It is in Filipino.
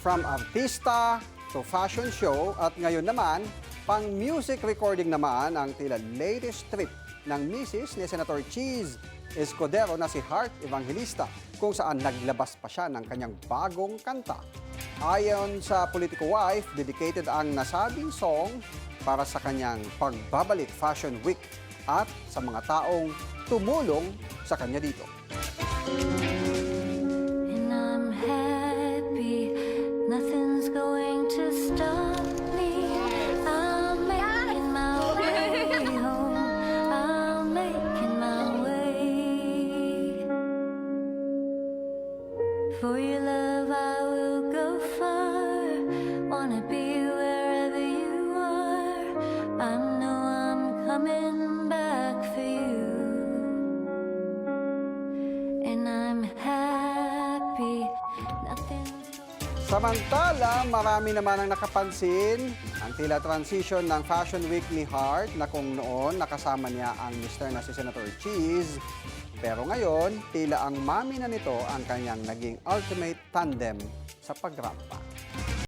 From artista to fashion show at ngayon naman, pang music recording naman ang tila latest trip ng misis ni Senator Cheese Escudero na si Heart Evangelista kung saan naglabas pa siya ng kanyang bagong kanta. Ayon sa Politiko wife, dedicated ang nasabing song para sa kanyang pagbabalik Fashion Week at sa mga taong tumulong sa kanya dito. And I'm happy, nothing's going to stop me. I'm making my way home, I'm making my way. For your love I will go far, wanna be wherever you are. I know I'm coming back for you. And I'm happy, nothing's... Samantala, marami naman ang nakapansin ang tila transition ng Fashion Week ni Heart na kung noon nakasama niya ang mister na si Senator Cheese. Pero ngayon, tila ang mami na nito ang kanyang naging ultimate tandem sa pagrampa.